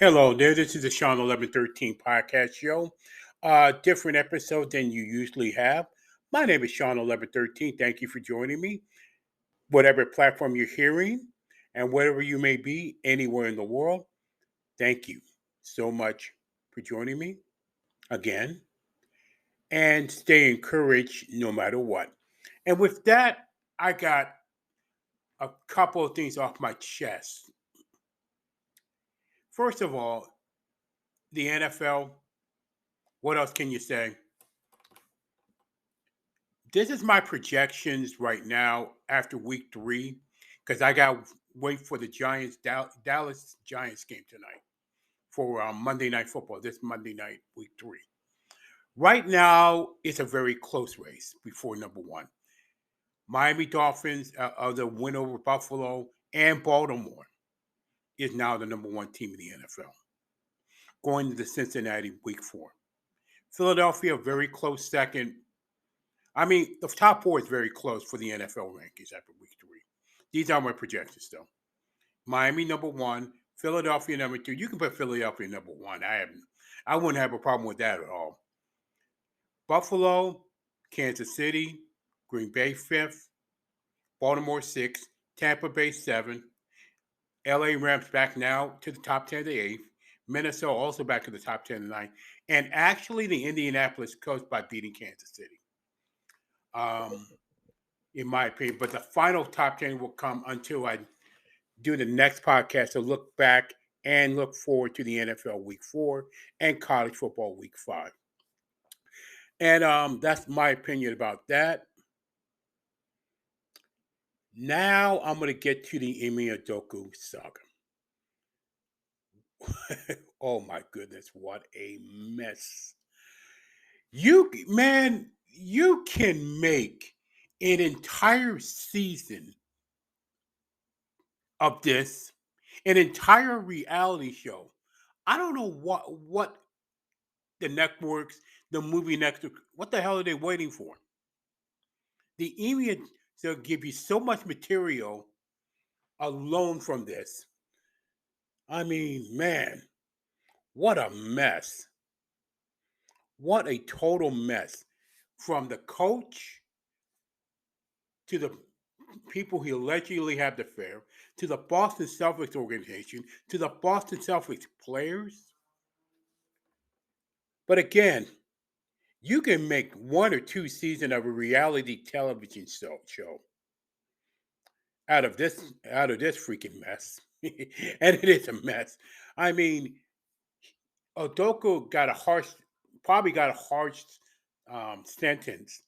Hello there. This is the Shawn 1113 podcast show. Different episode than you usually have. My name is Shawn 1113. Thank you for joining me. Whatever platform you're hearing and wherever you may be, anywhere in the world, thank you so much for joining me again. And stay encouraged no matter what. And with that, I got a couple of things off my chest. First of all, the NFL. What else can you say? This is my projections right now after week 3 because I got to wait for the Dallas Giants game tonight for Monday Night Football, this Monday night, week 3. Right now, it's a very close race before number 1. Miami Dolphins are the win over Buffalo, and Baltimore is now the number 1 team in the NFL, going to the Cincinnati week 4. Philadelphia, very close second. I mean, the top 4 is very close for the NFL rankings after week 3. These are my projections, though. Miami number 1, Philadelphia number 2. You can put Philadelphia number 1. I wouldn't have a problem with that at all. Buffalo, Kansas City, Green Bay 5th, Baltimore 6th, Tampa Bay 7th, LA Rams back now to the top 10 of the 8th, Minnesota also back to the top 10 of the 9th, and actually the Indianapolis Colts by beating Kansas City. In my opinion, but the final top 10 will come until I do the next podcast to look back and look forward to the NFL week 4 and college football week 5. And that's my opinion about that. Now I'm going to get to the Ime Udoka saga. Oh my goodness, what a mess. You can make an entire season of this, an entire reality show. I don't know what the networks, the movie network, what the hell are they waiting for? The email to give you so much material alone from this. I mean, man, what a mess. What a total mess. From the coach to the people he allegedly had the affair, to the Boston Celtics organization, to the Boston Celtics players. But again, you can make 1 or 2 seasons of a reality television show out of this freaking mess. And it is a mess. I mean, Udoka probably got a harsh sentence.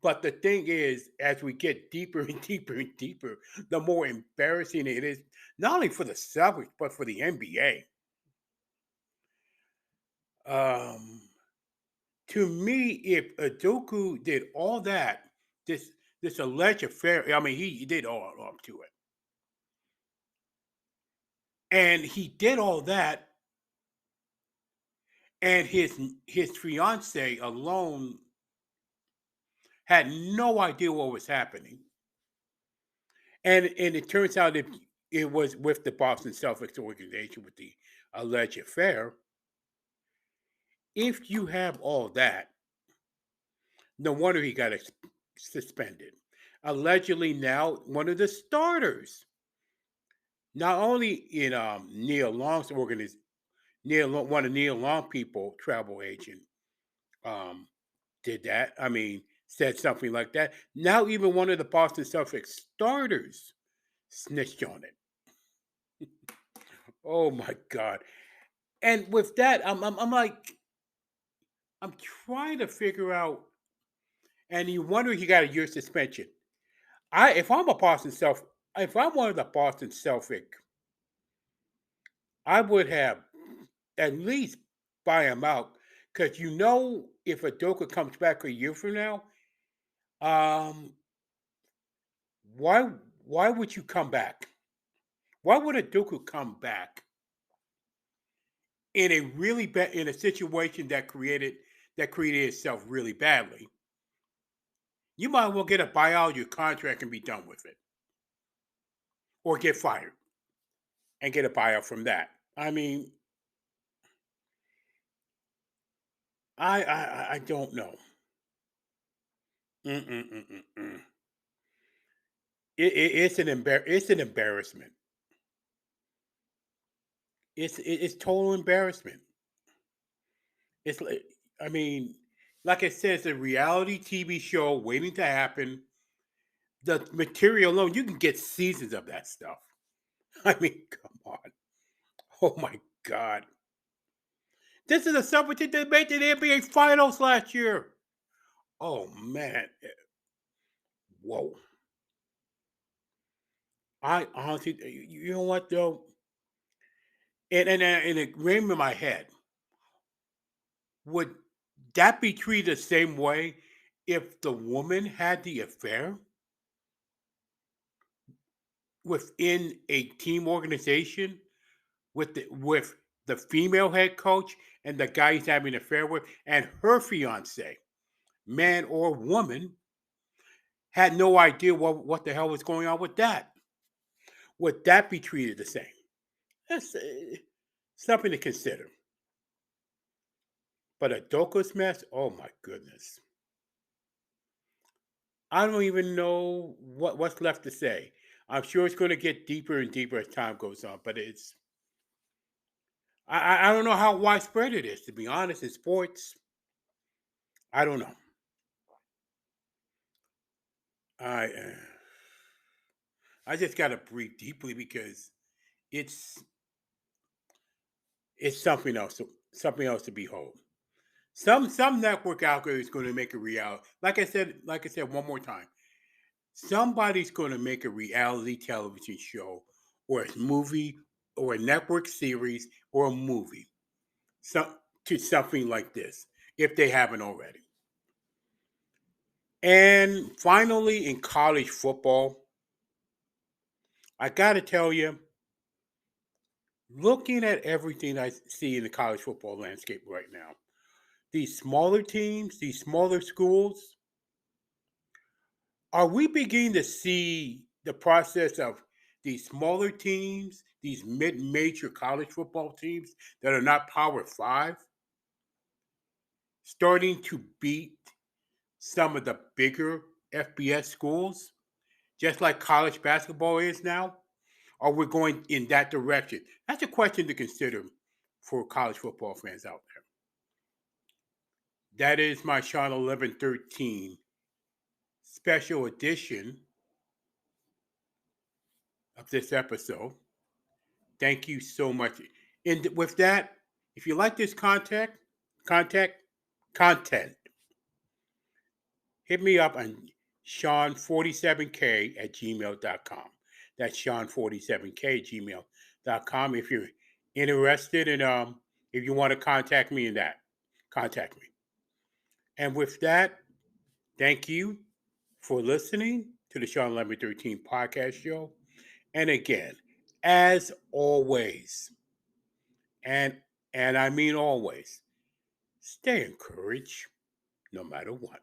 But the thing is, as we get deeper and deeper and deeper, the more embarrassing it is, not only for the Celtics, but for the NBA. To me, if Udoka did all that, this alleged affair, I mean, he did all up to it. And he did all that, and his fiance alone had no idea what was happening. And it turns out it was with the Boston Celtics organization with the alleged affair. If you have all that, no wonder he got suspended. Allegedly now one of the starters, not only in Neil Long's organization, one of Neil Long people, travel agent, did that. I mean, said something like that. Now even one of the Boston Celtics starters snitched on it. Oh my God! And with that, I'm like, I'm trying to figure out, and you wonder he got a year suspension. If I'm a Boston Celtic, if I'm one of the Boston Celtic, I would have at least buy him out because if Udoka comes back a year from now, um, why why would you come back? Why would Udoka come back in a really bad in a situation that created itself really badly? You might as well get a buyout of your contract and be done with it, or get fired and get a buyout from that. I mean, I don't know. Mm-mm-mm-mm-mm. It's an embarrassment. It's total embarrassment. It's like, I mean, like I said, it's a reality TV show waiting to happen. The material alone, you can get seasons of that stuff. I mean, come on. Oh my God. This is a subject that made the NBA Finals last year. Oh man. Whoa. I honestly, you know what though? And it rang in my head. Would that be treated the same way if the woman had the affair within a team organization with the female head coach and the guy he's having an affair with and her fiance, man or woman, had no idea what the hell was going on with that? Would that be treated the same? That's something to consider. But Udoka's mess, oh my goodness. I don't even know what's left to say. I'm sure it's going to get deeper and deeper as time goes on, but I don't know how widespread it is, to be honest, in sports. I don't know. I I just got to breathe deeply because it's it's something else to behold. Some network out there is going to make a reality. Like I said one more time. Somebody's going to make a reality television show or a movie or a network series or a movie some, to something like this if they haven't already. And finally, in college football, I got to tell you, looking at everything I see in the college football landscape right now, these smaller teams, these smaller schools, are we beginning to see the process of these smaller teams, these mid-major college football teams that are not Power Five, starting to beat some of the bigger FBS schools, just like college basketball is now? Or we're going in that direction? That's a question to consider for college football fans out there. That is my Shawn 1113 special edition of this episode. Thank you so much. And with that, if you like this contact, content, hit me up on Shawn47k at gmail.com. That's Shawn47k at gmail.com. If you're interested in if you want to contact me in that, contact me. And with that, thank you for listening to the Shawn 1113 podcast show. And again, as always, and and I mean always, stay encouraged no matter what.